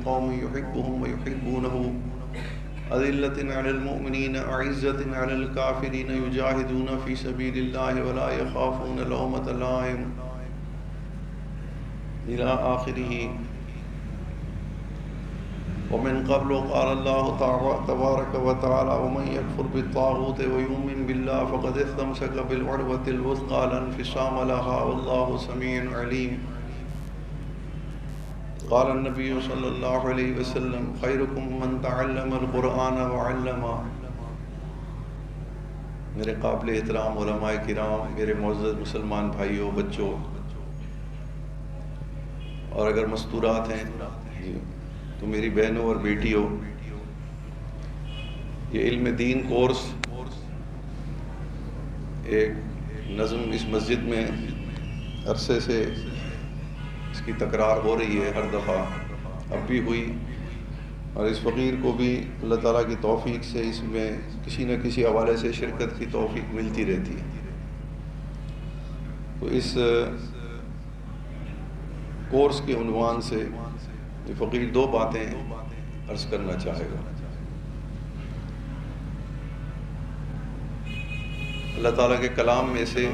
قوم يحبهم ويحبونه أذلة على المؤمنين أعزة على الكافرين يجاهدون في سبيل الله ولا يخافون لومة لائم إلى آخره. ومن قبل قال الله تبارك وتعالى ومن يكفر بالطاغوت ويؤمن بالله فقد استمسك بالعروة الوثقى لا انفصام لها والله سميع عليم. قال النبي صلی اللہ علیہ وسلم خیرکم من تعلم القرآن وعلمہ. میرے قابل احترام علماء کرام، میرے معزز مسلمان بھائیوں، بچوں، اور اگر مستورات ہیں تو میری بہنوں اور بیٹیوں، یہ علم دین کورس ایک نظم اس مسجد میں عرصے سے اس کی تکرار ہو رہی ہے، ہر دفعہ اب بھی ہوئی، اور اس فقیر کو بھی اللہ تعالیٰ کی توفیق سے اس میں کسی نہ کسی حوالے سے شرکت کی توفیق ملتی رہتی ہے. تو اس کورس کے عنوان سے یہ فقیر دو باتیں عرض کرنا چاہے گا. اللہ تعالیٰ کے کلام میں سے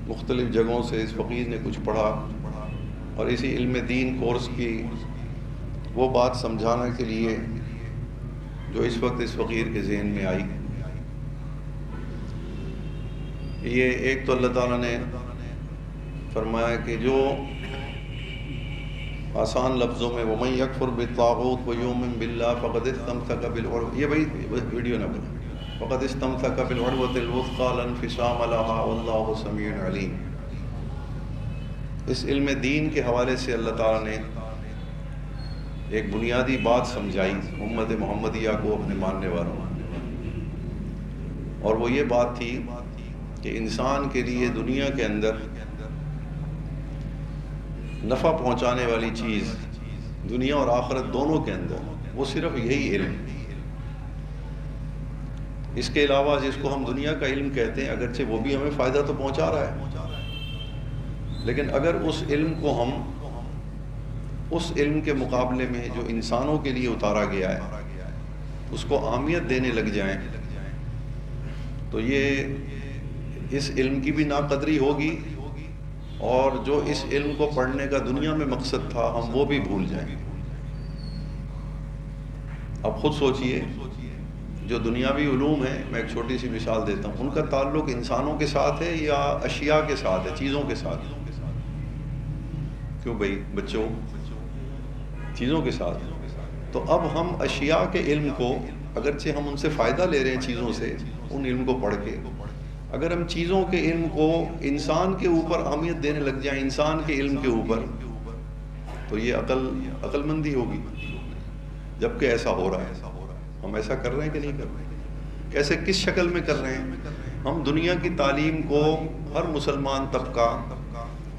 مختلف جگہوں سے اس فقیر نے کچھ پڑھا، اور اسی علم دین کورس کی وہ بات سمجھانے کے لیے جو اس وقت اس فقیر کے ذہن میں آئی. یہ ایک تو اللہ تعالیٰ نے فرمایا کہ جو آسان لفظوں میں وَمَن يَكْفُرْ بِالطَّاغُوتِ وَيُؤْمِن بِاللَّهِ فَقَدِ اسْتَمْسَكَ بِالْعُرْوَةِ، یہ بھائی ویڈیو نہ بنا، فَقَدِ اسْتَمْسَكَ بِالْعُرْوَةِ الْوُثْقَىٰ لَا انفصام لَهَا وَاللَّهُ سَمِيعٌ عَلِيمٌ. اس علم دین کے حوالے سے اللہ تعالیٰ نے ایک بنیادی بات سمجھائی امت محمدیہ کو، اپنے ماننے والوں، اور وہ یہ بات تھی کہ انسان کے لیے دنیا کے اندر نفع پہنچانے والی چیز دنیا اور آخرت دونوں کے اندر وہ صرف یہی علم. اس کے علاوہ جس کو ہم دنیا کا علم کہتے ہیں، اگرچہ وہ بھی ہمیں فائدہ تو پہنچا رہا ہے، لیکن اگر اس علم کو ہم اس علم کے مقابلے میں جو انسانوں کے لیے اتارا گیا ہے اس کو اہمیت دینے لگ جائیں تو یہ اس علم کی بھی ناقدری ہوگی، اور جو اس علم کو پڑھنے کا دنیا میں مقصد تھا ہم وہ بھی بھول جائیں. اب خود سوچئے، جو دنیاوی علوم ہیں، میں ایک چھوٹی سی مثال دیتا ہوں، ان کا تعلق انسانوں کے ساتھ ہے یا اشیاء کے ساتھ ہے، چیزوں کے ساتھ؟ کیوں بھائی بچوں؟ چیزوں کے ساتھ. تو اب ہم اشیاء کے علم کو، اگرچہ ہم ان سے فائدہ لے رہے ہیں چیزوں سے، ان علم کو پڑھ کے، اگر ہم چیزوں کے علم کو انسان کے اوپر اہمیت دینے لگ جائیں، انسان کے علم کے اوپر، تو یہ عقل مندی ہوگی. جبکہ ایسا ہو رہا ہے. ہم ایسا کر رہے ہیں کہ نہیں کر رہے ہیں؟ کیسے، کس شکل میں کر رہے ہیں؟ ہم دنیا کی تعلیم کو ہر مسلمان طبقہ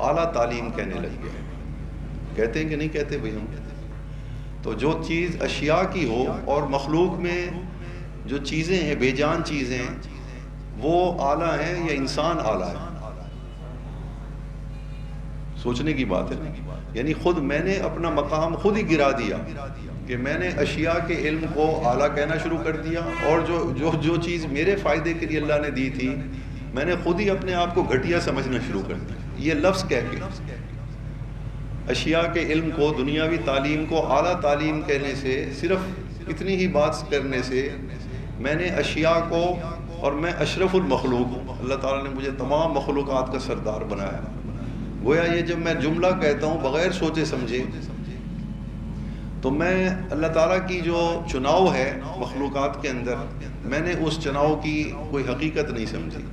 اعلیٰ تعلیم کہنے لگ گئے. کہتے ہیں کہ نہیں کہتے بھائی ہم؟ تو جو چیز اشیاء کی ہو اور مخلوق میں جو چیزیں ہیں، بے جان چیزیں، وہ اعلیٰ ہیں یا انسان اعلیٰ ہے؟ سوچنے کی بات ہے. یعنی خود میں نے اپنا مقام خود ہی گرا دیا کہ میں نے اشیاء کے علم کو اعلیٰ کہنا شروع کر دیا، اور جو چیز میرے فائدے کے لیے اللہ نے دی تھی میں نے خود ہی اپنے آپ کو گھٹیا سمجھنا شروع کر دیا. یہ لفظ کہہ کے اشیاء کے علم کو، دنیاوی تعلیم کو اعلیٰ تعلیم کہنے سے، صرف اتنی ہی بات کرنے سے میں نے اشیاء کو، اور میں اشرف المخلوق ہوں، اللہ تعالیٰ نے مجھے تمام مخلوقات کا سردار بنایا. گویا یہ جب میں جملہ کہتا ہوں بغیر سوچے سمجھے تو میں اللہ تعالیٰ کی جو چناؤ ہے مخلوقات کے اندر، میں نے اس چناؤ کی کوئی حقیقت نہیں سمجھی.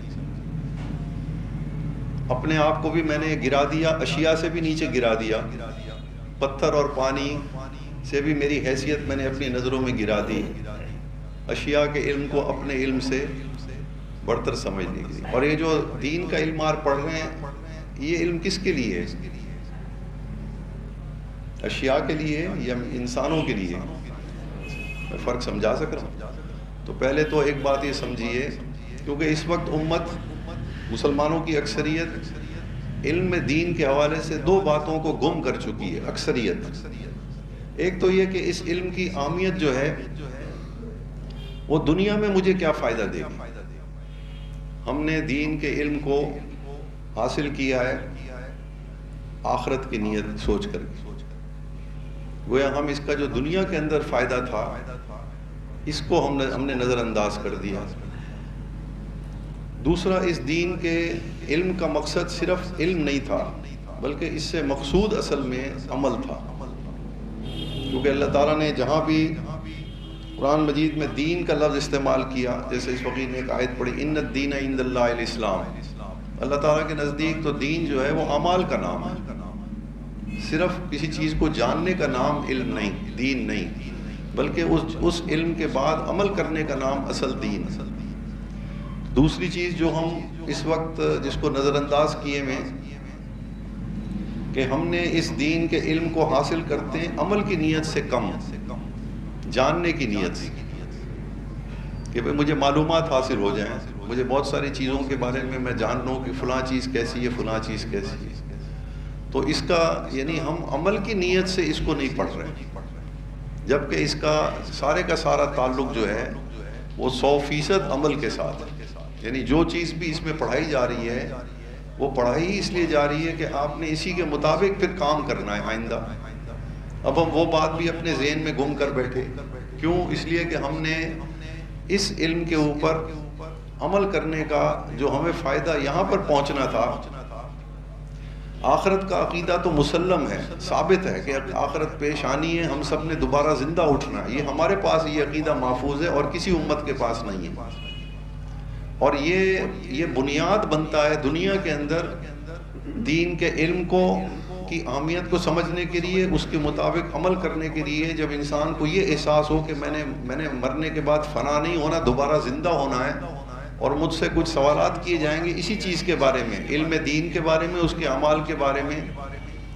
اپنے آپ کو بھی میں نے گرا دیا، اشیاء سے بھی نیچے گرا دیا، پتھر اور پانی سے بھی میری حیثیت میں نے اپنی نظروں میں گرا دی، اشیاء کے علم کو اپنے علم سے برتر سمجھنے کے لیے. اور یہ جو دین کا علم آپ پڑھ رہے ہیں، یہ علم کس کے لیے ہے؟ اشیاء کے لیے یا انسانوں کے لیے؟ میں فرق سمجھا سک رہا ہوں؟ تو پہلے تو ایک بات یہ سمجھیے، کیونکہ اس وقت امت مسلمانوں کی اکثریت علم دین کے حوالے سے دو باتوں کو گم کر چکی ہے. اکثریت ایک تو یہ کہ اس علم کی اہمیت جو ہے وہ دنیا میں مجھے کیا فائدہ دے گی. ہم نے دین کے علم کو حاصل کیا ہے آخرت کی نیت سوچ کر کے. گویا ہم اس کا جو دنیا کے اندر فائدہ تھا اس کو ہم نے نظر انداز کر دیا. دوسرا، اس دین کے علم کا مقصد صرف علم نہیں تھا بلکہ اس سے مقصود اصل میں عمل تھا. کیونکہ اللہ تعالیٰ نے جہاں بھی قرآن مجید میں دین کا لفظ استعمال کیا، جیسے اس فقیر نے ایک آیت پڑھی ان الدین عند اللہ الاسلام، اللہ تعالیٰ کے نزدیک تو دین جو ہے وہ اعمال کا نام ہے. صرف کسی چیز کو جاننے کا نام علم نہیں، دین نہیں، بلکہ اس علم کے بعد عمل کرنے کا نام اصل دین. دوسری چیز جو ہم اس وقت جس کو نظر انداز کیے میں کہ ہم نے اس دین کے علم کو حاصل کرتے ہیں عمل کی نیت سے کم، جاننے کی نیت سے کہ بھئی مجھے معلومات حاصل ہو جائیں، مجھے بہت ساری چیزوں کے بارے میں جان لوں کہ فلاں چیز کیسی ہے، فلاں چیز کیسی ہے. تو اس کا یعنی ہم عمل کی نیت سے اس کو نہیں پڑھ رہے، جبکہ اس کا سارا تعلق جو ہے وہ 100% عمل کے ساتھ ہے. یعنی جو چیز بھی اس میں پڑھائی جا رہی ہے وہ پڑھائی اس لیے جا رہی ہے کہ آپ نے اسی کے مطابق پھر کام کرنا ہے آئندہ. اب ہم وہ بات بھی اپنے ذہن میں گم کر بیٹھے، کیوں؟ اس لیے کہ ہم نے اس علم کے اوپر عمل کرنے کا جو ہمیں فائدہ یہاں پر پہنچنا تھا. آخرت کا عقیدہ تو مسلم ہے، ثابت ہے کہ آخرت پیش آنی ہے، ہم سب نے دوبارہ زندہ اٹھنا ہے. یہ ہمارے پاس یہ عقیدہ محفوظ ہے اور کسی امت کے پاس نہیں ہے. اور یہ بنیاد بنتا ہے دنیا کے اندر دین کے علم کو کی اہمیت کو سمجھنے کے لیے، اس کے مطابق عمل کرنے کے لیے. جب انسان کو یہ احساس ہو کہ میں نے مرنے کے بعد فنا نہیں ہونا، دوبارہ زندہ ہونا ہے اور مجھ سے کچھ سوالات کیے جائیں گے اسی چیز کے بارے میں، علم دین کے بارے میں، اس کے اعمال کے بارے میں.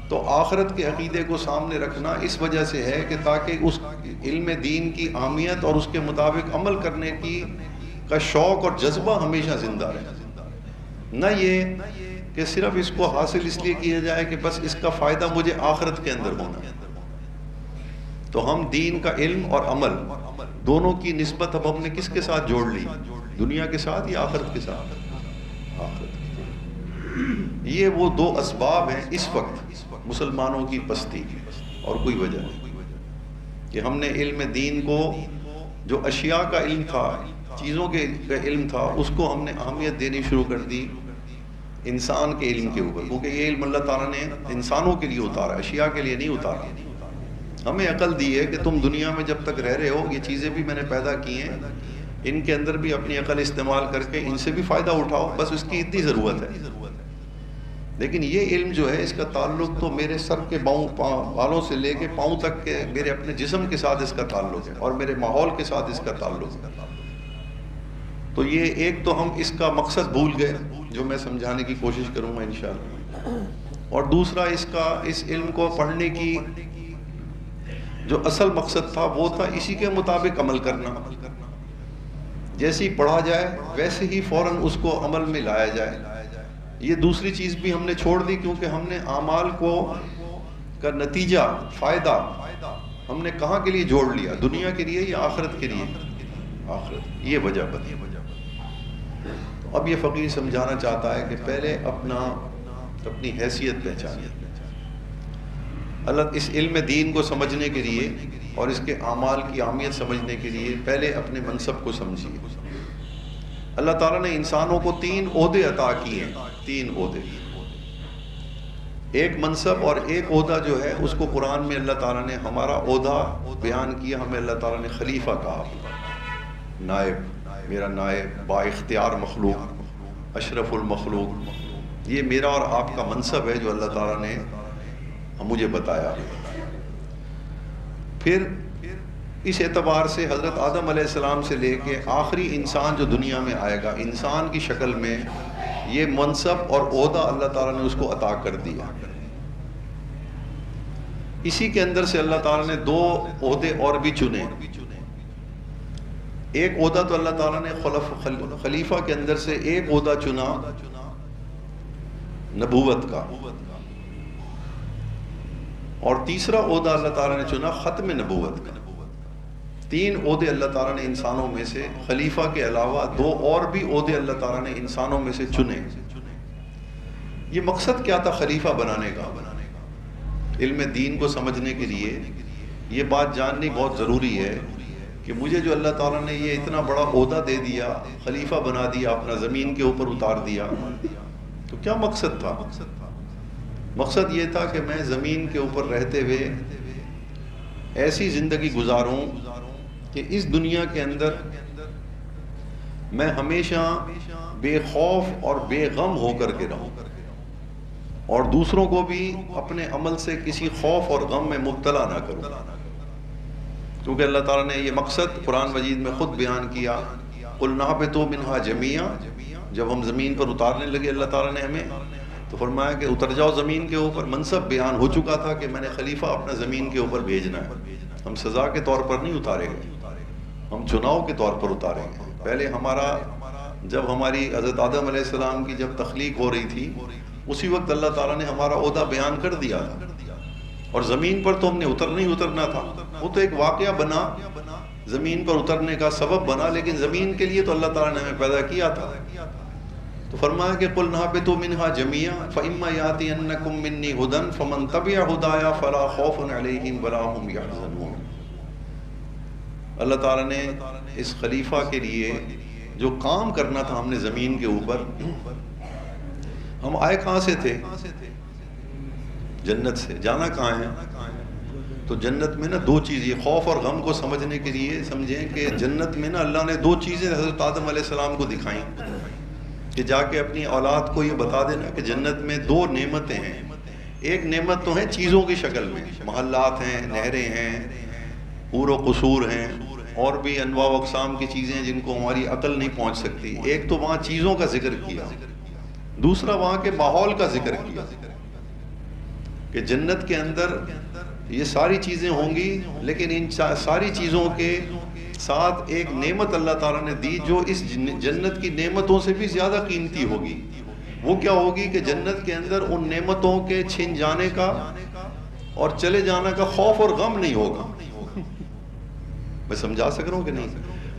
تو آخرت کے عقیدے کو سامنے رکھنا اس وجہ سے ہے کہ تاکہ اس علم دین کی اہمیت اور اس کے مطابق عمل کرنے کا شوق اور جذبہ ہمیشہ زندہ رہے. نہ یہ کہ صرف اس کو حاصل اس لیے کیا جائے کہ بس اس کا فائدہ مجھے آخرت کے اندر ہونا ہے. تو ہم دین کا علم اور عمل دونوں کی نسبت اب ہم نے کس کے ساتھ جوڑ لی؟ دنیا کے ساتھ یا آخرت کے ساتھ؟ آخرت. یہ وہ دو اسباب ہیں اس وقت مسلمانوں کی پستی اور کوئی وجہ نہیں کہ ہم نے علم دین کو، جو اشیاء کا علم تھا، چیزوں کے علم تھا، اس کو ہم نے اہمیت دینی شروع کر دی انسان کے علم کے اوپر. کیونکہ یہ علم اللہ تعالیٰ نے انسانوں کے لیے اتارا، اشیاء کے لیے نہیں اتارا. ہمیں عقل دی ہے کہ تم دنیا میں جب تک رہ رہے ہو، یہ چیزیں بھی میں نے پیدا کی ہیں، ان کے اندر بھی اپنی عقل استعمال کر کے ان سے بھی فائدہ اٹھاؤ، بس اس کی اتنی ضرورت ہے. لیکن یہ علم جو ہے اس کا تعلق تو میرے سر کے بالوں سے لے کے پاؤں تک کے میرے اپنے جسم کے ساتھ اس کا تعلق ہے اور میرے ماحول کے ساتھ اس کا تعلق ہے. تو یہ ایک تو ہم اس کا مقصد بھول گئے جو میں سمجھانے کی کوشش کروں گا انشاءاللہ، اور دوسرا اس علم کو پڑھنے کی جو اصل مقصد تھا وہ تھا اسی کے مطابق عمل کرنا. جیسے ہی پڑھا جائے ویسے ہی فوراً اس کو عمل میں لایا جائے. یہ دوسری چیز بھی ہم نے چھوڑ دی کیونکہ ہم نے اعمال کا نتیجہ، فائدہ ہم نے کہاں کے لیے جوڑ لیا؟ دنیا کے لیے یا آخرت کے لیے؟ آخرت. یہ وجہ بنی. تو اب یہ فقیر سمجھانا چاہتا ہے کہ پہلے اپنی حیثیت پہچانے. اللہ اس علم دین کو سمجھنے کے لیے اور اس کے اعمال کی اہمیت سمجھنے کے لیے پہلے اپنے منصب کو سمجھیے. اللہ تعالیٰ نے انسانوں کو 3 عہدے عطا کیے ہیں. 3 عہدے، ایک منصب اور ایک عہدہ جو ہے اس کو قرآن میں اللہ تعالیٰ نے ہمارا عہدہ بیان کیا. ہمیں اللہ تعالیٰ نے خلیفہ کہا، نائب، میرا نائب، با اختیار مخلوق، اشرف المخلوق. یہ میرا اور آپ کا منصب ہے جو اللہ تعالیٰ نے مجھے بتایا. پھر اس اعتبار سے حضرت آدم علیہ السلام سے لے کے آخری انسان جو دنیا میں آئے گا انسان کی شکل میں، یہ منصب اور عہدہ اللہ تعالیٰ نے اس کو عطا کر دیا. اسی کے اندر سے اللہ تعالیٰ نے 2 عہدے اور بھی چنے. ایک عہدہ تو اللہ تعالیٰ نے خلیفہ کے اندر سے ایک عہدہ چنا نبوت کا. اور تیسرا عہدہ اللہ تعالیٰ نے چنا ختم نبوت کا. 3 عہدے اللہ تعالیٰ نے انسانوں میں سے، خلیفہ کے علاوہ 2 اور بھی عہدے اللہ تعالیٰ نے انسانوں میں سے چنے. یہ مقصد کیا تھا خلیفہ بنانے کا؟ علم دین کو سمجھنے کے لیے یہ بات جاننی بہت ضروری ہے کہ مجھے جو اللہ تعالیٰ نے یہ اتنا بڑا عہدہ دے دیا، خلیفہ بنا دیا، اپنا زمین کے اوپر اتار دیا، تو کیا مقصد تھا؟ مقصد یہ تھا کہ میں زمین کے اوپر رہتے ہوئے ایسی زندگی گزاروں کہ اس دنیا کے اندر میں ہمیشہ بے خوف اور بے غم ہو کر کے رہوں، اور دوسروں کو بھی اپنے عمل سے کسی خوف اور غم میں مبتلا نہ کروں. کیونکہ اللہ تعالیٰ نے یہ مقصد قرآن مجید میں خود بیان کیا. قُلْ اهْبِطُوا مِنْهَا جَمِيعًا، جب ہم زمین پر اتارنے لگے اللہ تعالیٰ نے ہمیں، تو فرمایا کہ اتر جاؤ زمین کے اوپر. منصب بیان ہو چکا تھا کہ میں نے خلیفہ اپنا زمین کے اوپر بھیجنا ہے. ہم سزا کے طور پر نہیں اتارے گئے، ہم چناؤ کے طور پر اتارے گئے. پہلے جب ہماری حضرت آدم علیہ السلام کی جب تخلیق ہو رہی تھی، اسی وقت اللہ تعالیٰ نے ہمارا عہدہ بیان کر دیا تھا، اور زمین پر تو ہم نے اترنا تھا. وہ تو ایک واقعہ بنا، زمین پر اترنے کا سبب بنا، لیکن زمین کے لیے تو اللہ تعالیٰ نے ہمیں پیدا کیا تھا. تو فرمایا کہ قُلْ اهْبِطُوا مِنْهَا جَمِيعًا فَإِمَّا يَأْتِيَنَّكُم مِّنِّي هُدًى فَمَن تَبِعَ هُدَايَ فَلَا خَوْفٌ عَلَيْهِمْ وَلَا هُمْ يَحْزَنُونَ. اللہ تعالیٰ نے اس خلیفہ کے لیے جو کام کرنا تھا ہم نے زمین کے اوپر، ہم آئے کہاں سے تھے؟ جنت سے. جانا کہاں ہے؟ تو جنت میں نا 2 چیزیں، خوف اور غم کو سمجھنے کے لیے سمجھیں کہ جنت میں نا اللہ نے 2 چیزیں حضرت آدم علیہ السلام کو دکھائیں کہ جا کے اپنی اولاد کو یہ بتا دینا کہ جنت میں 2 نعمتیں ہیں. ایک نعمت تو ہے چیزوں کی شکل میں، محلات ہیں، نہریں ہیں، حور و قصور ہیں، اور بھی انواع و اقسام کی چیزیں جن کو ہماری عقل نہیں پہنچ سکتی. ایک تو وہاں چیزوں کا ذکر کیا، دوسرا وہاں کے ماحول کا ذکر کیا کہ جنت کے اندر یہ ساری چیزیں ہوں گی، لیکن ان ساری چیزوں کے ساتھ ایک نعمت اللہ تعالیٰ نے دی جو اس جنت کی نعمتوں سے بھی زیادہ قیمتی ہوگی. وہ کیا ہوگی کہ جنت کے اندر ان نعمتوں کے چھن جانے کا اور چلے جانے کا خوف اور غم نہیں ہوگا. میں سمجھا سک رہا ہوں کہ نہیں؟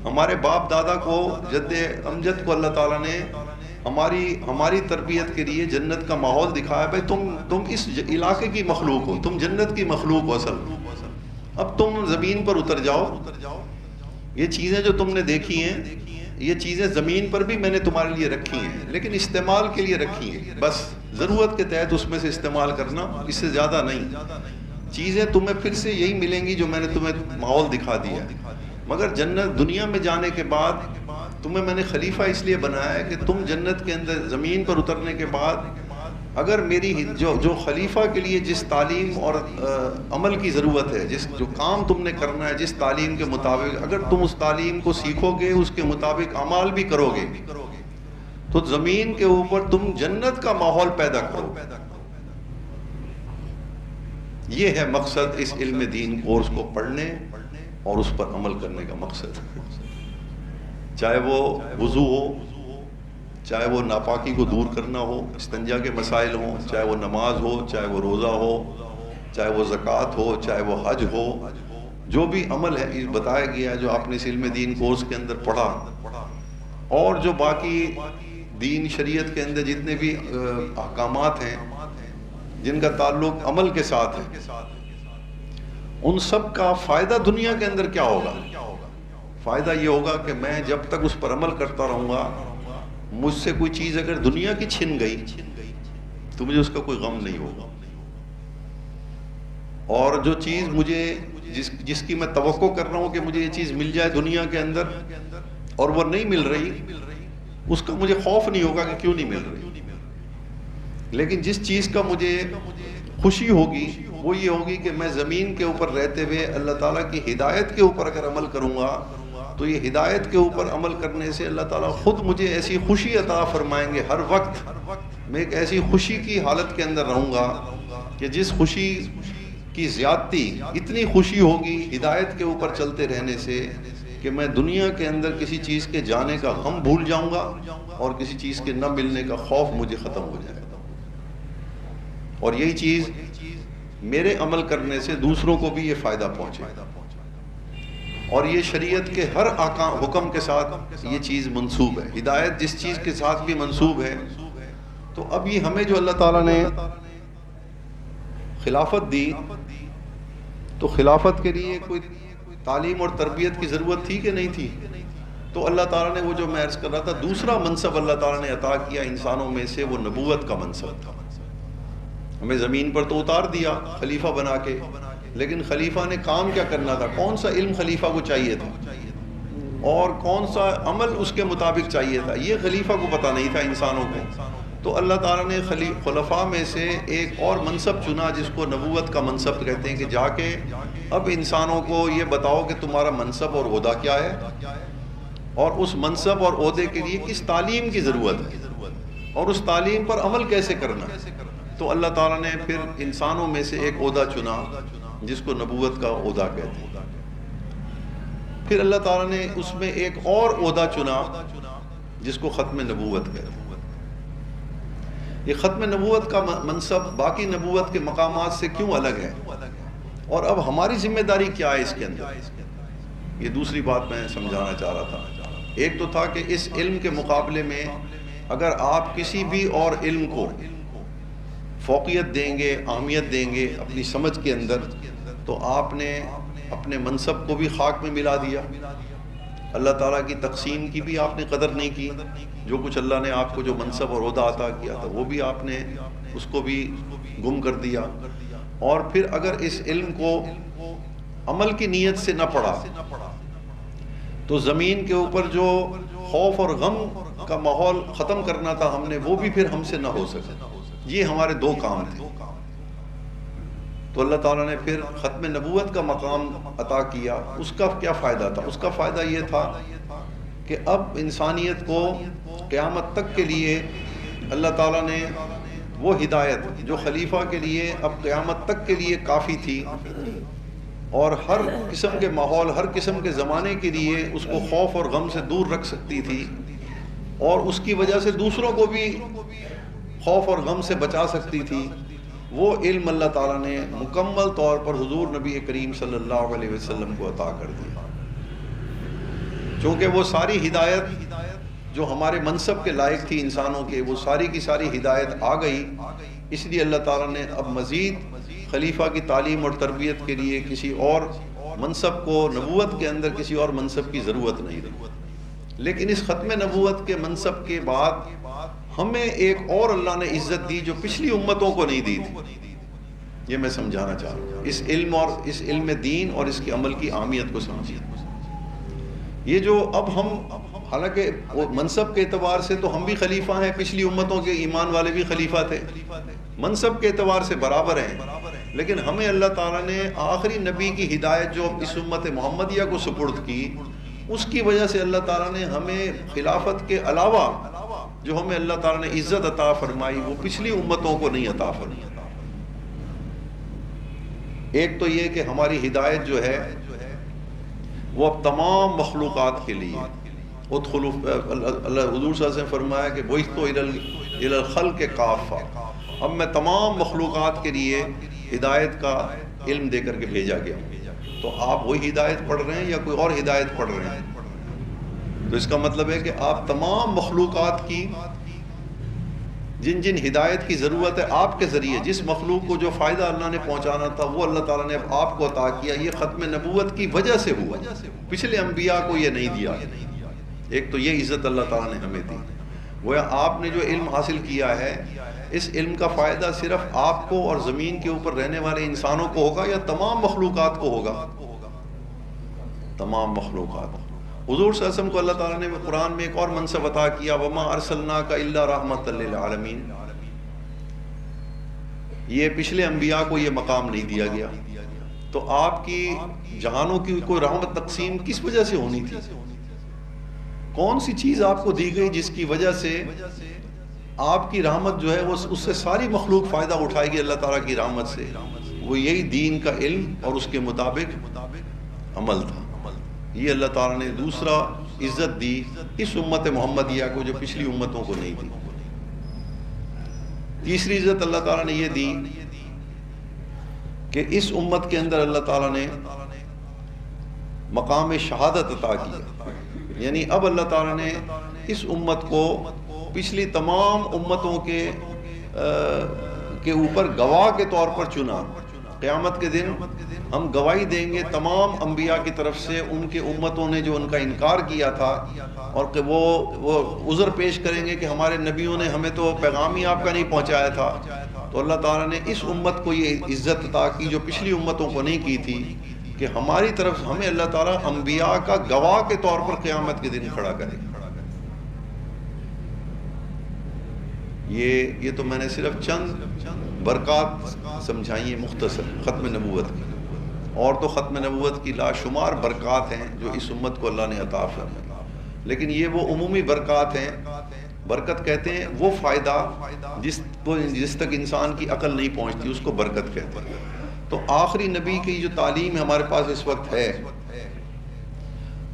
ہمارے باپ دادا کو، جد امجد کو اللہ تعالیٰ نے ہماری تربیت کے لیے جنت کا ماحول دکھایا. بھائی تم اس علاقے کی مخلوق ہو، تم جنت کی مخلوق ہو اصل. اب تم زمین پر اتر جاؤ. یہ چیزیں جو تم نے دیکھی ہیں، یہ چیزیں زمین پر بھی میں نے تمہارے لیے رکھی ہیں، لیکن استعمال کے لیے رکھی ہیں. بس ضرورت کے تحت اس میں سے استعمال کرنا، اس سے زیادہ نہیں. چیزیں تمہیں پھر سے یہی ملیں گی جو میں نے تمہیں ماحول دکھا دیا. مگر جنت دنیا میں جانے کے بعد تمہیں میں نے خلیفہ اس لیے بنایا ہے کہ تم جنت کے اندر زمین پر اترنے کے بعد اگر میری جو خلیفہ کے لیے جس تعلیم اور عمل کی ضرورت ہے، جو کام تم نے کرنا ہے جس تعلیم کے مطابق، اگر تم اس تعلیم کو سیکھو گے، اس کے مطابق اعمال بھی کرو گے، تو زمین کے اوپر تم جنت کا ماحول پیدا کرو. یہ ہے مقصد اس علم دین کورس کو پڑھنے اور اس پر عمل کرنے کا مقصد. چاہے وہ وضو ہو، چاہے وہ ناپاکی کو دور کرنا ہو، استنجا کے مسائل ہوں، چاہے وہ نماز ہو، چاہے وہ روزہ ہو، چاہے وہ زکوٰۃ ہو، چاہے وہ حج ہو، جو بھی عمل ہے یہ بتایا گیا جو آپ نے اس علم دین کورس کے اندر پڑھا، اور جو باقی دین شریعت کے اندر جتنے بھی احکامات ہیں جن کا تعلق عمل کے ساتھ ہے، ان سب کا فائدہ دنیا کے اندر کیا ہوگا؟ فائدہ یہ ہوگا کہ میں جب تک اس پر عمل کرتا رہوں گا، مجھ سے کوئی چیز اگر دنیا کی چھن گئی تو مجھے اس کا کوئی غم نہیں ہوگا. اور جو چیز مجھے جس کی میں توقع کر رہا ہوں کہ مجھے یہ چیز مل جائے دنیا کے اندر اور وہ نہیں مل رہی، اس کا مجھے خوف نہیں ہوگا کہ کیوں نہیں مل رہی. لیکن جس چیز کا مجھے خوشی ہوگی وہ یہ ہوگی کہ میں زمین کے اوپر رہتے ہوئے اللہ تعالیٰ کی ہدایت کے اوپر اگر عمل کروں گا تو یہ ہدایت کے اوپر عمل کرنے سے اللہ تعالیٰ خود مجھے ایسی خوشی عطا فرمائیں گے. ہر وقت میں ایک ایسی خوشی کی حالت کے اندر رہوں گا کہ جس خوشی کی زیادتی اتنی خوشی ہوگی ہدایت کے اوپر چلتے رہنے سے کہ میں دنیا کے اندر کسی چیز کے جانے کا غم بھول جاؤں گا اور کسی چیز کے نہ ملنے کا خوف مجھے ختم ہو جائے گا. اور یہی چیز میرے عمل کرنے سے دوسروں کو بھی یہ فائدہ پہنچے. اور یہ شریعت کے ہر حکم کے ساتھ یہ چیز منسوب ہے. ہدایت جس چیز کے ساتھ بھی منسوب ہے. تو اب یہ ہمیں جو اللہ تعالیٰ نے خلافت دی، تو خلافت کے لیے کوئی تعلیم اور تربیت کی ضرورت تھی کہ نہیں تھی؟ تو اللہ تعالیٰ نے وہ جو میں عرض کر رہا تھا دوسرا منصب اللہ تعالیٰ نے عطا کیا انسانوں میں سے، وہ نبوت کا منصب تھا. ہمیں زمین پر تو اتار دیا خلیفہ بنا کے، لیکن خلیفہ نے کام کیا کرنا تھا؟ کون سا علم خلیفہ کو چاہیے تھا اور کون سا عمل اس کے مطابق چاہیے تھا، یہ خلیفہ کو پتہ نہیں تھا انسانوں کو. تو اللہ تعالیٰ نے خلفاء میں سے ایک اور منصب چنا جس کو نبوت کا منصب کہتے ہیں، کہ جا کے اب انسانوں کو یہ بتاؤ کہ تمہارا منصب اور عہدہ کیا ہے، اور اس منصب اور عہدے کے لیے کس تعلیم کی ضرورت ہے، اور اس تعلیم پر عمل کیسے کرنا. تو اللہ تعالیٰ نے پھر انسانوں میں سے ایک عہدہ چنا جس کو نبوت کا عہدہ کہتے ہیں. پھر اللہ تعالیٰ نے اس میں ایک اور عہدہ چنا جس کو ختم نبوت کہتے ہیں. یہ ختم نبوت کا منصب باقی نبوت کے مقامات سے کیوں الگ ہے، اور اب ہماری ذمہ داری کیا ہے اس کے اندر؟ یہ دوسری بات میں سمجھانا چاہ رہا تھا. ایک تو تھا کہ اس علم کے مقابلے میں اگر آپ کسی بھی اور علم کو فوقیت دیں گے، اہمیت دیں گے اپنی سمجھ کے اندر، تو آپ نے اپنے منصب کو بھی خاک میں ملا دیا. اللہ تعالیٰ کی تقسیم کی بھی آپ نے قدر نہیں کی. جو کچھ اللہ نے آپ کو جو منصب اور عہدہ عطا کیا تھا وہ بھی آپ نے اس کو بھی گم کر دیا. اور پھر اگر اس علم کو عمل کی نیت سے نہ پڑھا تو زمین کے اوپر جو خوف اور غم کا ماحول ختم کرنا تھا ہم نے، وہ بھی پھر ہم سے نہ ہو سکے. یہ ہمارے دو کام تھے. تو اللہ تعالیٰ نے پھر ختم نبوت کا مقام عطا کیا. اس کا کیا فائدہ تھا؟ اس کا فائدہ یہ تھا کہ اب انسانیت کو قیامت تک کے لیے اللہ تعالیٰ نے وہ ہدایت جو خلیفہ کے لیے اب قیامت تک کے لیے کافی تھی، اور ہر قسم کے ماحول، ہر قسم کے زمانے کے لیے اس کو خوف اور غم سے دور رکھ سکتی تھی، اور اس کی وجہ سے دوسروں کو بھی خوف اور غم سے بچا سکتی تھی. وہ علم اللہ تعالیٰ نے مکمل طور پر حضور نبی کریم صلی اللہ علیہ وسلم کو عطا کر دیا. چونکہ وہ ساری ہدایت جو ہمارے منصب کے لائق تھی انسانوں کے، وہ ساری کی ساری ہدایت آ گئی. اس لیے اللہ تعالیٰ نے اب مزید خلیفہ کی تعلیم اور تربیت کے لیے کسی اور منصب کو، نبوت کے اندر کسی اور منصب کی ضرورت نہیں رہی. لیکن اس ختم نبوت کے منصب کے بعد ہمیں ایک اور اللہ نے عزت دی جو پچھلی امتوں کو نہیں دی تھی. یہ میں سمجھانا چاہ رہا ہوں. اس علم اور اس علم دین اور اس کے عمل کی اہمیت کو سمجھیے. یہ جو اب ہم، حالانکہ منصب کے اعتبار سے تو ہم بھی خلیفہ ہیں، پچھلی امتوں کے ایمان والے بھی خلیفہ تھے، منصب کے اعتبار سے برابر ہیں، لیکن ہمیں اللہ تعالیٰ نے آخری نبی کی ہدایت جو اس امت محمدیہ کو سپرد کی، اس کی وجہ سے اللہ تعالیٰ نے ہمیں خلافت کے علاوہ جو ہمیں اللہ تعالیٰ نے عزت عطا فرمائی وہ پچھلی امتوں کو نہیں عطا فرمائی. ایک تو یہ کہ ہماری ہدایت جو ہے وہ اب تمام مخلوقات کے لیے، ادخلوا، اللہ حضور صلی اللہ علیہ وسلم فرمایا کہ بعثت الی الخلق کافہ، اب میں تمام مخلوقات کے لیے ہدایت کا علم دے کر کے بھیجا گیا. تو آپ وہی ہدایت پڑھ رہے ہیں یا کوئی اور ہدایت پڑھ رہے ہیں؟ تو اس کا مطلب ہے کہ آپ تمام مخلوقات کی جن جن ہدایت کی ضرورت ہے آپ کے ذریعے، جس مخلوق کو جو فائدہ اللہ نے پہنچانا تھا وہ اللہ تعالیٰ نے اب آپ کو عطا کیا. یہ ختم نبوت کی وجہ سے ہوا، پچھلے انبیاء کو یہ نہیں دیا. ایک تو یہ عزت اللہ تعالیٰ نے ہمیں دی. گویا آپ نے جو علم حاصل کیا ہے، اس علم کا فائدہ صرف آپ کو اور زمین کے اوپر رہنے والے انسانوں کو ہوگا یا تمام مخلوقات کو ہوگا؟ تمام مخلوقات. حضور صلی اللہ علیہ وسلم کو اللہ تعالیٰ نے قرآن میں ایک اور منصب عطا کیا، وَمَا أَرْسَلْنَاكَ إِلَّا رَحْمَةً لِّلْعَالَمِينَ. یہ پچھلے انبیاء کو یہ مقام نہیں دیا گیا. تو آپ کی جہانوں کی کوئی رحمت تقسیم کس وجہ سے ہونی تھی؟ کون سی چیز آپ کو دی گئی جس کی وجہ سے آپ کی رحمت جو ہے وہ اس سے ساری مخلوق فائدہ اٹھائے گی اللہ تعالیٰ کی رحمت سے؟ وہ یہی دین کا علم اور اس کے مطابق عمل تھا. یہ اللہ تعالیٰ نے دوسرا عزت دی اس امت محمدیہ کو جو پچھلی امتوں کو نہیں دی. تیسری عزت اللہ تعالیٰ نے یہ دی کہ اس امت کے اندر اللہ تعالیٰ نے مقام شہادت عطا کیا، یعنی اب اللہ تعالیٰ نے اس امت کو پچھلی تمام امتوں کے اوپر گواہ کے طور پر چنا۔ قیامت کے دن ہم گواہی دیں گے تمام انبیاء کی طرف سے، ان کے امتوں نے جو ان کا انکار کیا تھا، اور کہ وہ عذر پیش کریں گے کہ ہمارے نبیوں نے ہمیں تو پیغام ہی آپ کا نہیں پہنچایا تھا۔ تو اللہ تعالیٰ نے اس امت کو یہ عزت عطا کی جو پچھلی امتوں کو نہیں کی تھی، کہ ہماری طرف ہمیں اللہ تعالیٰ انبیاء کا گواہ کے طور پر قیامت کے دن کھڑا کرے۔ یہ تو میں نے صرف چند برکات سمجھائی ہیں مختصر ختم نبوت کی، اور تو ختم نبوت کی لاشمار برکات ہیں جو اس امت کو اللہ نے عطا فرمائی، لیکن یہ وہ عمومی برکات ہیں۔ برکت کہتے ہیں وہ فائدہ جس تک انسان کی عقل نہیں پہنچتی، اس کو برکت کہتے ہیں۔ تو آخری نبی کی جو تعلیم ہمارے پاس اس وقت ہے،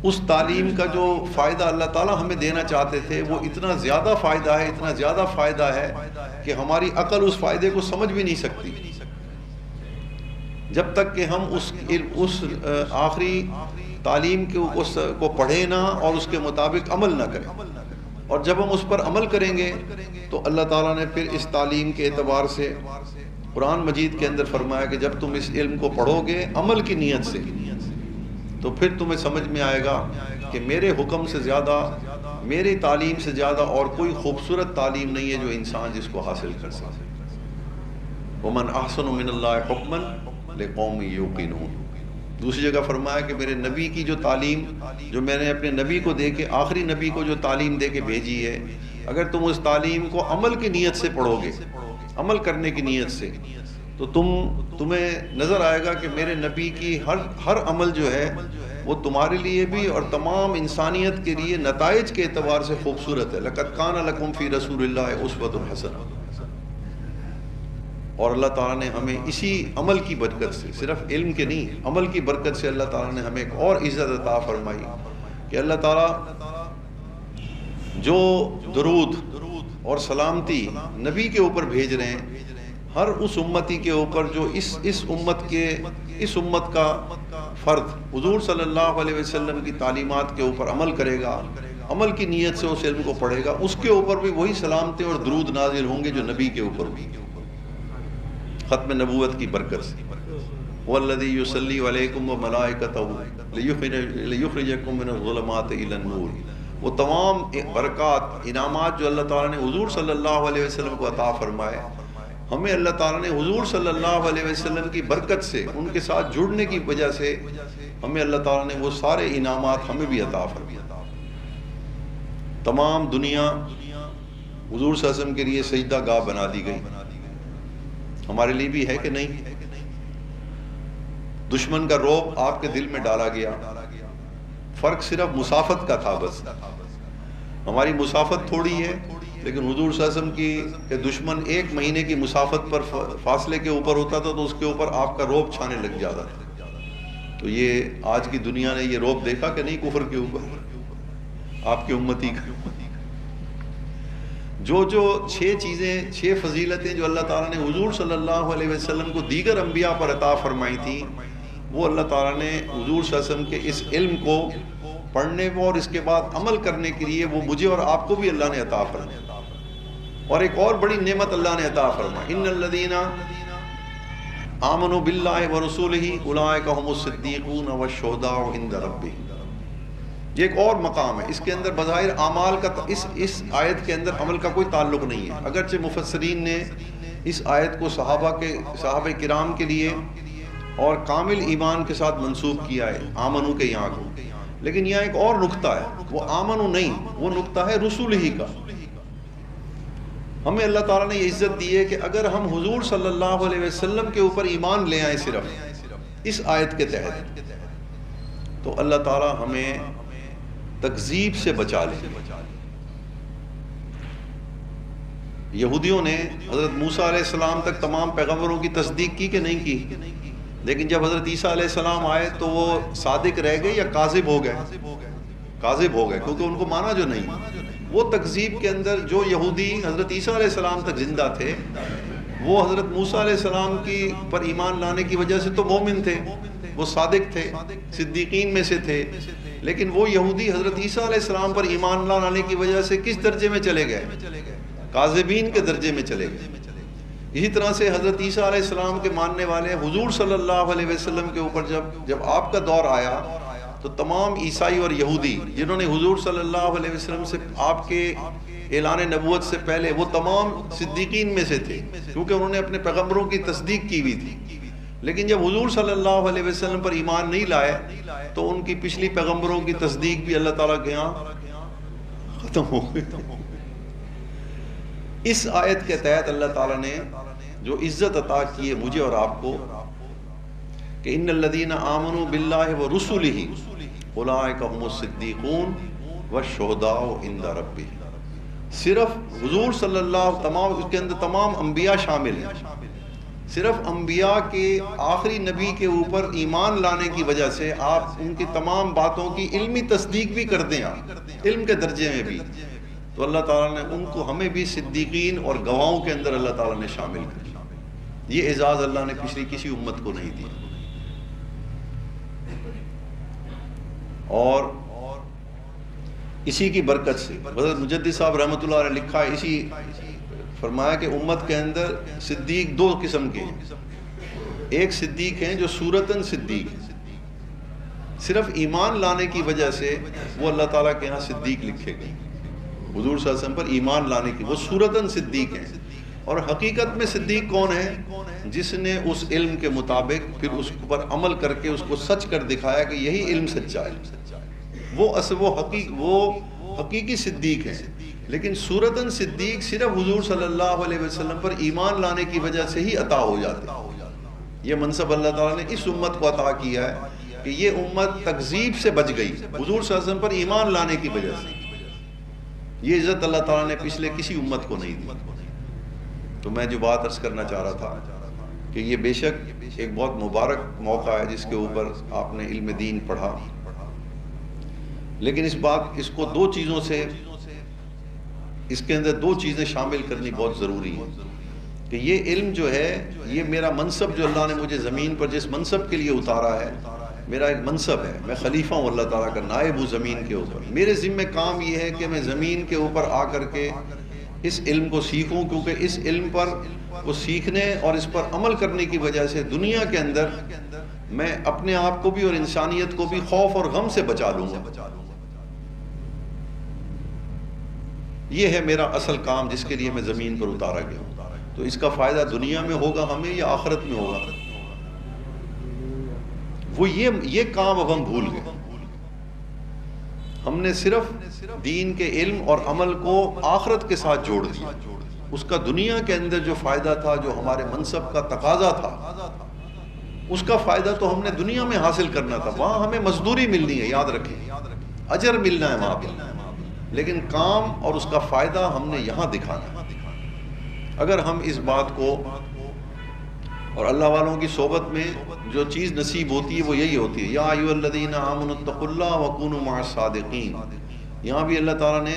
اس تعلیم کا جو فائدہ اللہ تعالیٰ ہمیں دینا چاہتے تھے، وہ اتنا زیادہ فائدہ ہے کہ ہماری عقل اس فائدے کو سمجھ بھی نہیں سکتی جب تک کہ ہم اس آخری تعلیم کو پڑھیں نہ اور اس کے مطابق عمل نہ کریں۔ اور جب ہم اس پر عمل کریں گے تو اللہ تعالیٰ نے پھر اس تعلیم کے اعتبار سے قرآن مجید کے اندر فرمایا کہ جب تم اس علم کو پڑھو گے عمل کی نیت سے، تو پھر تمہیں سمجھ میں آئے گا کہ میرے حکم سے زیادہ، میری تعلیم سے زیادہ اور کوئی خوبصورت تعلیم نہیں ہے جو انسان جس کو حاصل کر سکے۔ وَمَنْ أَحْسَنُ مِنَ اللَّهِ حُكْمًا لِقَوْمٍ يُوقِنُونَ۔ دوسری جگہ فرمایا کہ میرے نبی کی جو تعلیم، جو میں نے اپنے نبی کو دے کے، آخری نبی کو جو تعلیم دے کے بھیجی ہے، اگر تم اس تعلیم کو عمل کی نیت سے پڑھو گے، عمل کرنے کی نیت سے، تو تمہیں نظر آئے گا کہ میرے نبی کی ہر عمل جو ہے وہ تمہارے لیے بھی اور تمام انسانیت کے لیے نتائج کے اعتبار سے خوبصورت ہے۔ لَقَدْ كَانَ لَكُمْ فِي رَسُولِ اللَّهِ أُسْوَةٌ حَسَنَةٌ۔ اور اللہ تعالیٰ نے ہمیں اسی عمل کی برکت سے، صرف علم کے نہیں، عمل کی برکت سے اللہ تعالیٰ نے ہمیں ایک اور عزت عطا فرمائی کہ اللہ تعالیٰ جو درود اور سلامتی نبی کے اوپر بھیج رہے ہیں، ہر اس امتی کے اوپر جو اس امت کا فرد حضور صلی اللہ علیہ وسلم کی تعلیمات کے اوپر عمل کرے گا، عمل کی نیت سے اس علم کو پڑھے گا، اس کے اوپر بھی وہی سلامتی اور درود نازل ہوں گے جو نبی کے اوپر بھی، ختم نبوت کی برکت سے۔ وَالَّذِي يُصَلِّي عَلَيْكُمْ وَمَلَائِكَتُهُ لِيُخْرِجَكُم مِّنَ الظُّلُمَاتِ إِلَى النُّورِ۔ وہ تمام برکات، انعامات جو اللہ تعالیٰ نے حضور صلی اللہ علیہ وسلم کو عطا فرمائے، ہمیں اللہ تعالیٰ نے حضور صلی اللہ علیہ وسلم کی برکت سے، ان کے ساتھ جڑنے کی وجہ سے ہمیں اللہ تعالیٰ نے وہ سارے انعامات ہمیں بھی عطا فرمائے۔ تمام دنیا حضور صلی اللہ علیہ وسلم کے لیے سجدہ گاہ بنا دی گئی، ہمارے لیے بھی ہے کہ نہیں؟ دشمن کا رعب آپ کے دل میں ڈالا گیا، فرق صرف مسافت کا تھا، بس ہماری مسافت تھوڑی ہے، لیکن حضور صلی اللہ علیہ وسلم کی دشمن 1 مہینے کی مسافت پر فاصلے کے اوپر ہوتا تھا تو اس کے اوپر آپ کا رعب چھانے لگ جاتا تھا۔ تو یہ آج کی دنیا نے یہ رعب دیکھا کہ نہیں کفر کے اوپر آپ کی امتی کا؟ جو 6 چیزیں، 6 فضیلتیں جو اللہ تعالیٰ نے حضور صلی اللہ علیہ وسلم کو دیگر انبیاء پر عطا فرمائی تھیں، وہ اللہ تعالیٰ نے حضور صلی اللہ علیہ وسلم کے اس علم کو پڑھنے کو اور اس کے بعد عمل کرنے کے لیے وہ مجھے اور آپ کو بھی اللہ نے عطا فرمائی۔ اور ایک اور بڑی نعمت اللہ نے عطا فرمائی، ان الذین آمنوا باللہ ورسولہ اولئک هم الصدیقون والشہداء عند ربہم۔ یہ ایک اور مقام ہے، اس کے اندر بظاہر اعمال کا، اس آیت کے اندر عمل کا کوئی تعلق نہیں ہے، اگرچہ مفسرین نے اس آیت کو صحابہ کرام کے لیے اور کامل ایمان کے ساتھ منسوب کیا ہے، آمنو کے یہاں کو، لیکن یہاں ایک اور نقطہ ہے، وہ آمنو نہیں، وہ نقطہ ہے رسول ہی کا۔ ہمیں اللہ تعالیٰ نے یہ عزت دی ہے کہ اگر ہم حضور صلی اللہ علیہ وسلم کے اوپر ایمان لے آئیں صرف اس آیت کے تحت، تو اللہ تعالیٰ ہمیں تکذیب سے بچا لے۔ یہودیوں نے حضرت موسیٰ علیہ السلام تک تمام پیغمبروں کی تصدیق کی کہ نہیں کی؟ لیکن جب حضرت عیسیٰ علیہ السلام آئے تو وہ صادق رہ گئے یا کاذب ہو گئے؟ کاذب ہو گئے، کیونکہ ان کو مانا جو نہیں۔ وہ تکذیب کے اندر جو یہودی حضرت عیسیٰ علیہ السلام تک زندہ تھے، وہ حضرت موسیٰ علیہ السلام کی پر ایمان لانے کی وجہ سے تو مومن تھے، وہ صادق تھے، صدیقین میں سے تھے، لیکن وہ یہودی حضرت عیسیٰ علیہ السلام پر ایمان لانے کی وجہ سے کس درجے میں چلے گئے؟ کاذبین کے درجے میں چلے گئے۔ اسی طرح سے حضرت عیسیٰ علیہ السلام کے ماننے والے حضور صلی اللہ علیہ وسلم کے اوپر جب آپ کا دور آیا تو تمام عیسائی اور یہودی جنہوں نے حضور صلی اللہ علیہ وسلم سے آپ کے اعلان نبوت سے پہلے، وہ تمام صدیقین میں سے تھے، کیونکہ انہوں نے اپنے پیغمبروں کی تصدیق کی ہوئی تھی۔ لیکن جب حضور صلی اللہ علیہ وسلم پر ایمان نہیں لائے تو ان کی پچھلی پیغمبروں کی تصدیق بھی اللہ تعالیٰ کے ہاں ختم ہو گئی۔ اس آیت کے تحت اللہ تعالیٰ نے جو عزت عطا کی ہے مجھے اور آپ کو کہ ان الذین آمنوا باللہ ورسلہ اولئک هم الصدیقون والشہداء عند ربہم، صرف حضور صلی اللہ تمام اس کے اندر تمام انبیاء شامل ہیں، صرف انبیاء کے آخری نبی کے اوپر ایمان لانے کی وجہ سے آپ ان کی تمام باتوں کی علمی تصدیق بھی کر دیں، آپ علم کے درجے میں بھی، تو اللہ تعالیٰ نے ان کو ہمیں بھی صدیقین اور گواہوں کے اندر اللہ تعالیٰ نے شامل کر دیا۔ یہ اعزاز اللہ نے پچھلی کسی امت کو نہیں دیا۔ اور اسی کی برکت سے حضرت مجدد صاحب رحمۃ اللہ علیہ لکھا ہے، اسی فرمایا کہ امت کے اندر صدیق دو قسم کے ہیں، ایک صدیق ہیں جو صورتاً صدیق ہیں، صرف ایمان لانے کی وجہ سے وہ اللہ تعالیٰ کے ہاں صدیق لکھے گئے، حضور صلی اللہ علیہ وسلم پر ایمان لانے کی، وہ صورتاً صدیق ہیں۔ اور حقیقت میں صدیق کون ہے؟ جس نے اس علم کے مطابق پھر اس پر عمل کر کے اس کو سچ کر دکھایا کہ یہی علم سچا ہے، وہ حقیقی صدیق ہے۔ لیکن صورتاً صدیق صرف حضور صلی اللہ علیہ وسلم پر ایمان لانے کی وجہ سے ہی عطا ہو جاتے ہیں۔ یہ منصب اللہ تعالیٰ نے اس امت کو عطا کیا ہے کہ یہ امت تکذیب سے بچ گئی حضور صلی اللہ علیہ وسلم پر ایمان لانے کی وجہ سے۔ یہ عزت اللہ تعالیٰ نے پچھلے کسی امت کو نہیں دی۔ تو میں جو بات عرض کرنا چاہ رہا تھا کہ یہ بے شک ایک بہت مبارک موقع ہے جس کے اوپر آپ نے علم دین پڑھا، لیکن اس کو دو چیزوں سے، اس کے اندر دو چیزیں شامل کرنی بہت ضروری ہیں کہ یہ علم جو ہے، یہ میرا منصب جو اللہ نے مجھے زمین پر جس منصب کے لیے اتارا ہے، میرا ایک منصب ہے، میں خلیفہ ہوں اللہ تعالیٰ کا، نائب ہوں زمین کے اوپر۔ میرے ذمہ کام یہ ہے کہ میں زمین کے اوپر آ کر کے اس علم کو سیکھوں، کیونکہ اس علم پر کو سیکھنے اور اس پر عمل کرنے کی وجہ سے دنیا کے اندر میں اپنے آپ کو بھی اور انسانیت کو بھی خوف اور غم سے بچا لوں گا۔ یہ ہے میرا اصل کام جس کے لیے میں زمین پر اتارا گیا ہوں۔ تو اس کا فائدہ دنیا میں ہوگا ہمیں یا آخرت میں ہوگا؟ وہ یہ کام اب ہم بھول گئے۔ ہم نے صرف دین کے علم اور عمل کو آخرت کے ساتھ جوڑ دیا۔ اس کا دنیا کے اندر جو فائدہ تھا، جو ہمارے منصب کا تقاضا تھا، اس کا فائدہ تو ہم نے دنیا میں حاصل کرنا تھا، وہاں ہمیں مزدوری ملنی ہے، یاد رکھیں، اجر ملنا ہے وہاں پر، لیکن کام اور اس کا فائدہ ہم نے یہاں دکھانا ہے۔ اگر ہم اس بات کو، اور اللہ والوں کی صحبت میں جو چیز نصیب ہوتی ہے وہ یہی ہوتی ہے، یا ایھا الذین آمنوا اتقوا اللہ وکونوا مع الصادقین۔ یہاں بھی اللہ تعالیٰ نے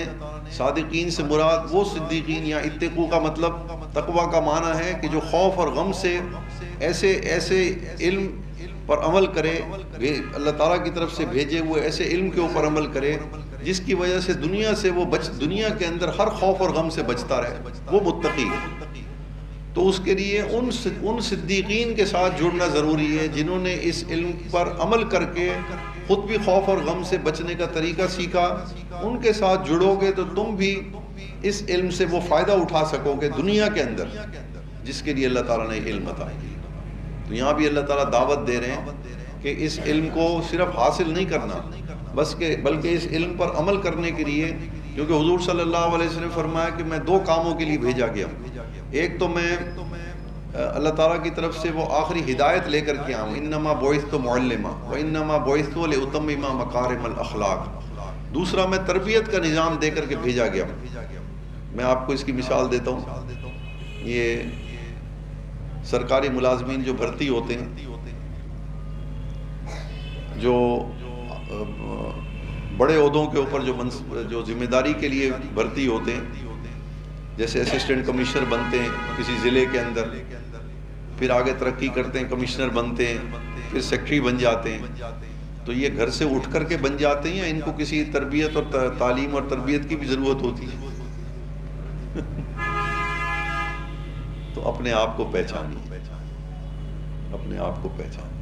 صادقین سے مراد وہ صدیقین، یا اتقوا کا مطلب تقویٰ کا معنی ہے کہ جو خوف اور غم سے ایسے علم پر عمل کرے، اللہ تعالیٰ کی طرف سے بھیجے ہوئے ایسے علم کے اوپر عمل کرے جس کی وجہ سے دنیا کے اندر ہر خوف اور غم سے بچتا رہے، وہ متقی ہے۔ تو اس کے لیے ان صدیقین کے ساتھ جڑنا ضروری ہے جنہوں نے اس علم پر عمل کر کے خود بھی خوف اور غم سے بچنے کا طریقہ سیکھا۔ ان کے ساتھ جڑو گے تو تم بھی اس علم سے وہ فائدہ اٹھا سکو گے دنیا کے اندر جس کے لیے اللہ تعالیٰ نے علم عطا کیا۔ تو یہاں بھی اللہ تعالیٰ دعوت دے رہے ہیں کہ اس علم کو صرف حاصل نہیں کرنا بلکہ اس علم پر عمل کرنے کے لیے، کیونکہ حضور صلی اللہ علیہ وسلم نے فرمایا کہ میں دو کاموں کے لیے بھیجا گیا ہوں۔ ایک تو میں اللہ تعالیٰ کی طرف سے وہ آخری ہدایت لے کر کے آؤں، انما بعثت معلما وانما بعثت لاتمم مکارم الاخلاق۔ دوسرا میں تربیت کا نظام دے کر کے بھیجا گیا ہوں۔ میں آپ کو اس کی مثال دیتا ہوں، یہ سرکاری ملازمین جو بھرتی ہوتے ہیں، جو بڑے عہدوں کے اوپر جو ذمہ داری کے لیے بھرتی ہوتے ہیں، جیسے اسسٹنٹ کمشنر بنتے ہیں کسی ضلع کے اندر، پھر آگے ترقی کرتے ہیں، کمشنر بنتے ہیں، پھر سیکٹری بن جاتے ہیں، تو یہ گھر سے اٹھ کر کے بن جاتے ہیں یا ان کو کسی تربیت اور تعلیم اور تربیت کی بھی ضرورت ہوتی ہے؟ تو اپنے آپ کو پہچانیے، اپنے آپ کو پہچانیے۔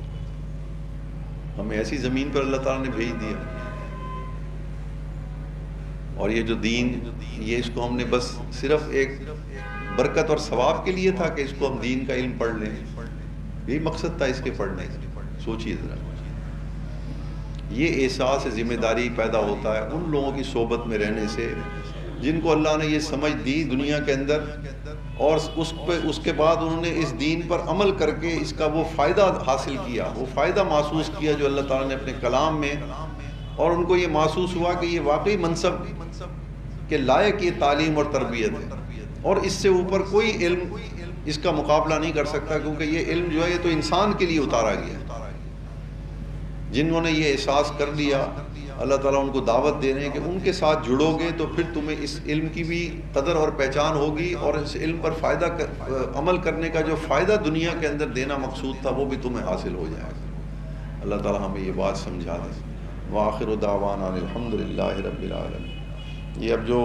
ہمیں ایسی زمین پر اللہ تعالیٰ نے بھیج دیا، اور یہ جو دین، یہ اس کو ہم نے بس صرف ایک برکت اور ثواب کے لیے تھا کہ اس کو ہم دین کا علم پڑھ لیں، یہی مقصد تھا اس کے پڑھنے کا؟ سوچیے ذرا۔ یہ احساس ذمہ داری پیدا ہوتا ہے ان لوگوں کی صحبت میں رہنے سے جن کو اللہ نے یہ سمجھ دی دنیا کے اندر، اور اس کے بعد انہوں نے اس دین پر عمل کر کے اس کا وہ فائدہ حاصل کیا، وہ فائدہ محسوس کیا جو اللہ تعالیٰ نے اپنے کلام میں، اور ان کو یہ محسوس ہوا کہ یہ واقعی منصب کے لائق یہ تعلیم اور تربیت ہے، اور اس سے اوپر کوئی علم اس کا مقابلہ نہیں کر سکتا، کیونکہ یہ علم جو ہے یہ تو انسان کے لیے اتارا گیا۔ جنہوں نے یہ احساس کر لیا، اللہ تعالیٰ ان کو دعوت دے رہے ہیں کہ ان کے ساتھ جڑو گے تو پھر تمہیں اس علم کی بھی قدر اور پہچان ہوگی، اور اس علم پر عمل کرنے کا جو فائدہ دنیا کے اندر دینا مقصود تھا وہ بھی تمہیں حاصل ہو جائے گا۔ اللہ تعالیٰ ہمیں یہ بات سمجھا دے۔ وآخر دعوانا الحمدللہ رب العالمین۔ یہ اب جو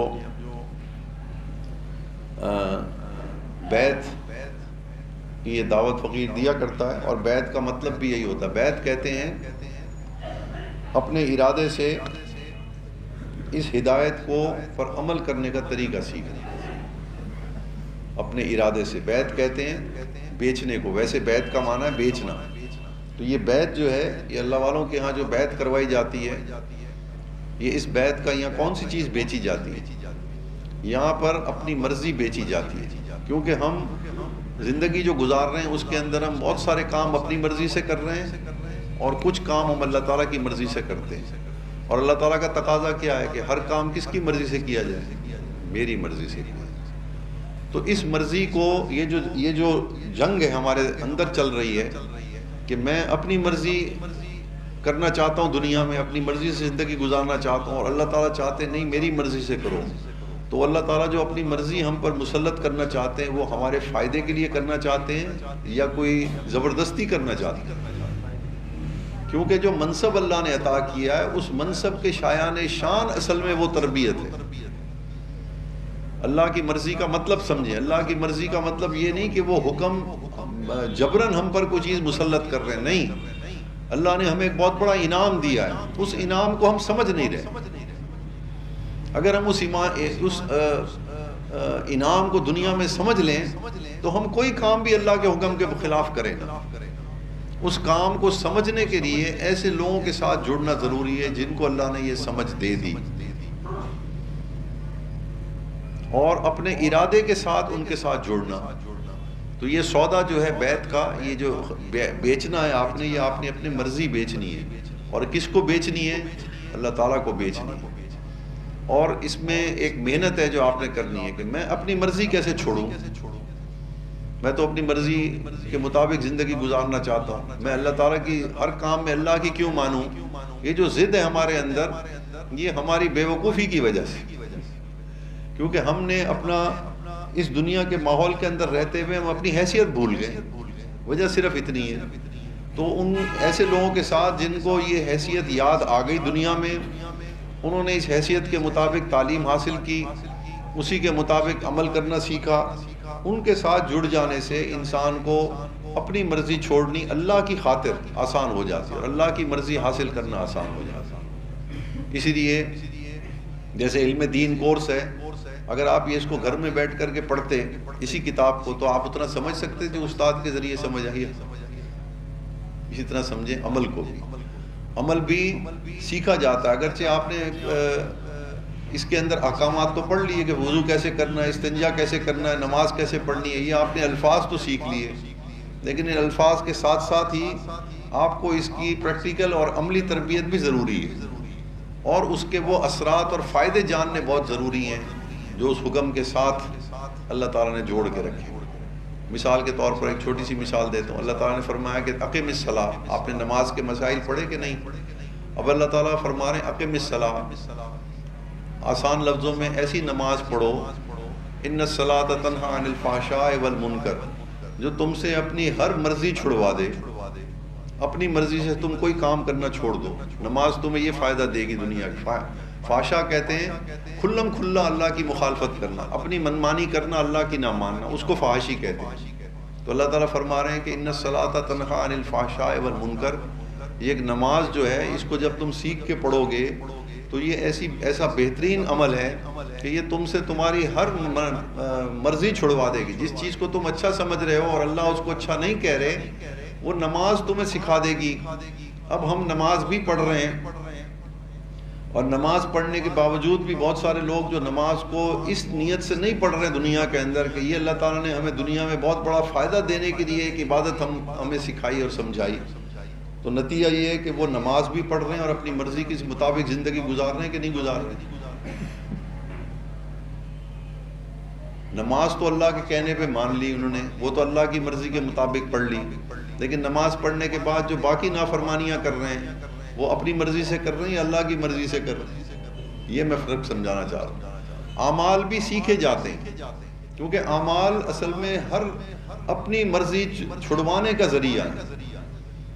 بیعت یہ دعوت فقیر دیا کرتا ہے، اور بیعت کا مطلب بھی یہی ہوتا ہے۔ بیعت کہتے ہیں اپنے ارادے سے اس ہدایت کو پر عمل کرنے کا طریقہ سیکھنا، اپنے ارادے سے۔ بیعت کہتے ہیں بیچنے کو، ویسے بیعت کا معنی ہے بیچنا۔ تو یہ بیعت جو ہے، یہ اللہ والوں کے ہاں جو بیعت کروائی جاتی ہے، یہ اس بیعت کا یہاں کون سی چیز بیچی جاتی ہے؟ یہاں پر اپنی مرضی بیچی جاتی ہے، کیونکہ ہم زندگی جو گزار رہے ہیں اس کے اندر ہم بہت سارے کام اپنی مرضی سے کر رہے ہیں، اور کچھ کام ہم اللہ تعالیٰ کی مرضی سے کرتے ہیں۔ اور اللہ تعالیٰ کا تقاضا کیا ہے کہ ہر کام کس کی مرضی سے کیا جائے؟ میری مرضی سے کیا جائے۔ تو اس مرضی کو، یہ جو جنگ ہے ہمارے اندر چل رہی ہے کہ میں اپنی مرضی کرنا چاہتا ہوں، دنیا میں اپنی مرضی سے زندگی گزارنا چاہتا ہوں، اور اللہ تعالیٰ چاہتے ہیں نہیں میری مرضی سے کرو۔ تو اللہ تعالیٰ جو اپنی مرضی ہم پر مسلط کرنا چاہتے ہیں وہ ہمارے فائدے کے لیے کرنا چاہتے ہیں یا کوئی زبردستی کرنا چاہتے ہیں؟ کیونکہ جو منصب اللہ نے عطا کیا ہے اس منصب کے شایان شان اصل میں وہ تربیت ہے۔ اللہ کی مرضی کا مطلب سمجھیں۔ اللہ کی مرضی کا مطلب یہ نہیں کہ وہ حکم جبراً ہم پر کوئی چیز مسلط کر رہے ہیں، نہیں۔ اللہ نے ہمیں ایک بہت بڑا انعام دیا ہے، اس انعام کو ہم سمجھ نہیں رہے۔ اگر ہم اس انعام کو دنیا میں سمجھ لیں تو ہم کوئی کام بھی اللہ کے حکم کے خلاف کریں گا۔ اس کام کو سمجھنے کے لیے ایسے لوگوں کے ساتھ جڑنا ضروری ہے جن کو اللہ نے یہ سمجھ دے دی، اور اپنے ارادے کے ساتھ ان کے ساتھ جڑنا۔ تو یہ سودا جو ہے بیعت کا، یہ جو بیچنا ہے آپ نے، یہ آپ نے اپنی مرضی بیچنی ہے۔ اور کس کو بیچنی ہے؟ اللہ تعالیٰ کو بیچنی ہے۔ اور اس میں ایک محنت ہے جو آپ نے کرنی ہے کہ میں اپنی مرضی کیسے چھوڑوں؟ میں تو اپنی مرضی کے مطابق زندگی گزارنا چاہتا ہوں، میں اللہ تعالیٰ کی ہر کام میں اللہ کی کیوں مانوں؟ یہ جو ضد ہے ہمارے اندر، یہ ہماری بے وقوفی کی وجہ سے، کیونکہ ہم نے اپنا اس دنیا کے ماحول کے اندر رہتے ہوئے ہم اپنی حیثیت بھول گئے، وجہ صرف اتنی ہے۔ تو ان ایسے لوگوں کے ساتھ جن کو یہ حیثیت یاد آ گئی دنیا میں، انہوں نے اس حیثیت کے مطابق تعلیم حاصل کی، اسی کے مطابق عمل کرنا سیکھا، ان کے ساتھ جڑ جانے سے انسان کو اپنی مرضی چھوڑنی اللہ کی خاطر آسان ہو جاتی ہے، اور اللہ کی مرضی حاصل کرنا آسان ہو جاتا ہے۔ اسی لیے جیسے علم دین کورس ہے، اگر آپ یہ اس کو گھر میں بیٹھ کر کے پڑھتے اسی کتاب کو تو آپ اتنا سمجھ سکتے جو استاد کے ذریعے سمجھ آئی ہے۔ اسی طرح سمجھیں عمل کو بھی، عمل بھی سیکھا جاتا ہے۔ اگرچہ آپ نے اس کے اندر احکامات تو پڑھ لیے کہ وضو کیسے کرنا ہے، استنجا کیسے کرنا ہے، نماز کیسے پڑھنی ہے، یہ آپ نے الفاظ تو سیکھ لیے، لیکن ان الفاظ کے ساتھ ساتھ ہی آپ کو اس کی پریکٹیکل اور عملی تربیت بھی ضروری ہے، اور اس کے وہ اثرات اور فائدے جاننے بہت ضروری ہیں جو اس حکم کے ساتھ اللہ تعالیٰ نے جوڑ کے رکھے۔ مثال کے طور پر ایک چھوٹی سی مثال دیتا ہوں۔ اللہ تعالیٰ نے فرمایا کہ اقم الصلاۃ، آپ نے نماز کے مسائل پڑھے کہ نہیں؟ اب اللہ تعالیٰ فرما رہے ہیں اقم الصلاۃ، آسان لفظوں میں ایسی نماز پڑھو ان الصلاۃ تنہی عن الفحشاء والمنکر، جو تم سے اپنی ہر مرضی چھڑوا دے، اپنی مرضی سے تم کوئی کام کرنا چھوڑ دو، نماز تمہیں یہ فائدہ دے گی دنیا کی۔ فحشاء کہتے ہیں کھلم کھلا اللہ کی مخالفت کرنا، اپنی منمانی کرنا، اللہ کی نہ ماننا، اس کو فحاشی کہتے ہیں۔ تو اللہ تعالیٰ فرما رہے ہیں کہ ان الصلاۃ تنہی عن الفحشاء والمنکر، یہ ایک نماز جو ہے اس کو جب تم سیکھ کے پڑھو گے تو یہ ایسا بہترین عمل ہے کہ یہ تم سے تمہاری ہر مرضی چھڑوا دے گی۔ جس چیز کو تم اچھا سمجھ رہے ہو اور اللہ اس کو اچھا نہیں کہہ رہے، وہ نماز تمہیں سکھا دے گی۔ اب ہم نماز بھی پڑھ رہے ہیں، اور نماز پڑھنے کے باوجود بھی بہت سارے لوگ جو نماز کو اس نیت سے نہیں پڑھ رہے ہیں دنیا کے اندر کہ یہ اللہ تعالیٰ نے ہمیں دنیا میں بہت بڑا فائدہ دینے کے لیے ایک عبادت ہمیں سکھائی اور سمجھائی، تو نتیجہ یہ ہے کہ وہ نماز بھی پڑھ رہے ہیں اور اپنی مرضی کے مطابق زندگی گزار رہے ہیں کہ نہیں گزار رہے۔ نماز تو اللہ کے کہنے پہ مان لی انہوں نے، وہ تو اللہ کی مرضی کے مطابق پڑھ لی، لیکن نماز پڑھنے کے بعد جو باقی نافرمانیاں کر رہے ہیں وہ اپنی مرضی سے کر رہے ہیں یا اللہ کی مرضی سے کر رہے ہیں؟ یہ میں فرق سمجھانا چاہ رہا ہوں۔ اعمال بھی سیکھے جاتے ہیں، کیونکہ اعمال اصل میں ہر اپنی مرضی چھڑوانے کا ذریعہ ہے،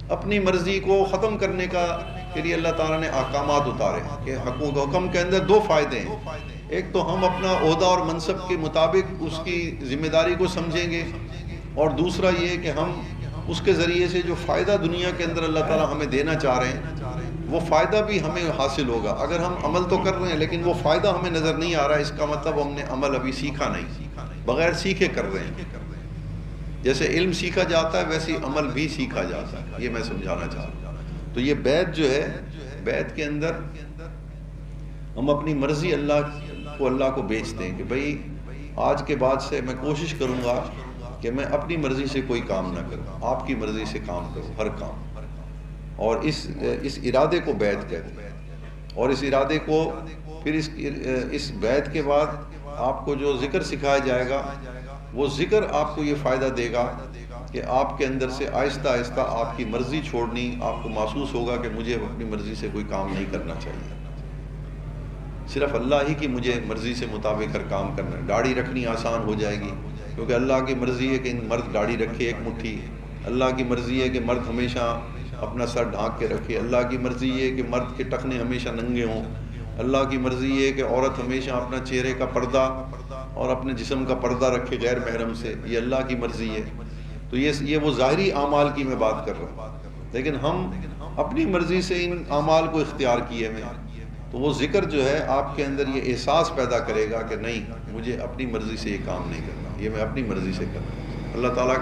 اپنی مرضی کو ختم کرنے کا کے لیے اللہ تعالیٰ نے احکامات اتارے کہ حکم کے اندر دو فائدے ہیں، ایک تو ہم اپنا عہدہ اور منصب کے مطابق اس کی ذمہ داری کو سمجھیں گے، اور دوسرا یہ کہ ہم اس کے ذریعے سے جو فائدہ دنیا کے اندر اللہ تعالیٰ ہمیں دینا چاہ رہے ہیں وہ فائدہ بھی ہمیں حاصل ہوگا۔ اگر ہم عمل تو کر رہے ہیں لیکن وہ فائدہ ہمیں نظر نہیں آ رہا ہے، اس کا مطلب ہم نے عمل ابھی سیکھا نہیں، بغیر سیکھے کر رہے ہیں۔ جیسے علم سیکھا جاتا ہے ویسے عمل بھی سیکھا جاتا ہے، یہ میں سمجھانا چاہ رہا ہوں۔ تو یہ بیعت جو ہے، بیعت کے اندر ہم اپنی مرضی اللہ کو بیچتے ہیں کہ بھئی آج کے بعد سے میں کوشش کروں گا کہ میں اپنی مرضی سے کوئی کام نہ کروں، آپ کی مرضی سے کام کروں ہر کام، اور اس ارادے کو بیعت کہتے ہیں۔ اور اس ارادے کو پھر اس بیعت کے بعد آپ کو جو ذکر سکھایا جائے گا وہ ذکر آپ کو یہ فائدہ دے گا کہ آپ کے اندر سے آہستہ آہستہ آپ کی مرضی چھوڑنی، آپ کو محسوس ہوگا کہ مجھے اپنی مرضی سے کوئی کام نہیں کرنا چاہیے، صرف اللہ ہی کی مجھے مرضی سے مطابق ہر کام کرنا ہے۔ داڑھی رکھنی آسان ہو جائے گی کیونکہ اللہ کی مرضی ہے کہ مرد داڑھی رکھے ایک مٹھی، اللہ کی مرضی ہے کہ مرد ہمیشہ اپنا سر ڈھانک کے رکھے، اللہ کی مرضی ہے کہ مرد کے ٹخنے ہمیشہ ننگے ہوں، اللہ کی مرضی ہے کہ عورت ہمیشہ اپنا چہرے کا پردہ اور اپنے جسم کا پردہ رکھے غیر محرم سے، یہ اللہ کی مرضی ہے۔ تو یہ وہ ظاہری اعمال کی میں بات کر رہا ہوں، لیکن ہم اپنی مرضی سے ان اعمال کو اختیار کیے ہوئے ہیں، تو وہ ذکر جو ہے آپ کے اندر یہ احساس پیدا کرے گا کہ نہیں، مجھے اپنی مرضی سے یہ کام نہیں کرنا، یہ میں اپنی مرضی سے کرنا ہوں، اللہ تعالیٰ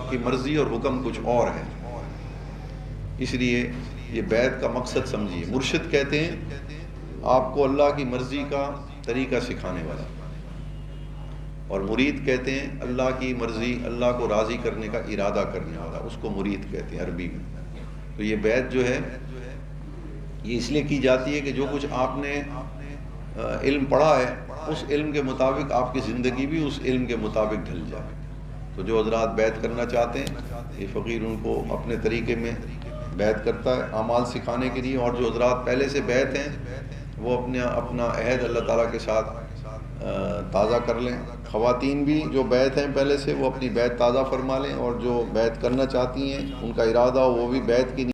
کی مرضی اور حکم کچھ اور ہے۔ اس لیے یہ بیعت کا مقصد سمجھیے۔ مرشد کہتے ہیں آپ کو اللہ کی مرضی کا طریقہ سکھانے والا، اور مرید کہتے ہیں اللہ کی مرضی، اللہ کو راضی کرنے کا ارادہ کرنے والا، اس کو مرید کہتے ہیں عربی میں۔ تو یہ بیعت جو ہے یہ اس لیے کی جاتی ہے کہ جو کچھ آپ نے علم پڑھا ہے اس علم کے مطابق آپ کی زندگی بھی اس علم کے مطابق ڈھل جائے۔ تو جو حضرات بیعت کرنا چاہتے ہیں یہ فقیر ان کو اپنے طریقے میں بیعت کرتا ہے اعمال سکھانے کے لیے، اور جو حضرات پہلے سے بیعت ہیں وہ اپنا عہد اللہ تعالیٰ کے ساتھ تازہ کر لیں۔ خواتین بھی جو بیعت ہیں پہلے سے وہ اپنی بیعت تازہ فرما لیں، اور جو بیعت کرنا چاہتی ہیں ان کا ارادہ ہو وہ بھی بیعت کی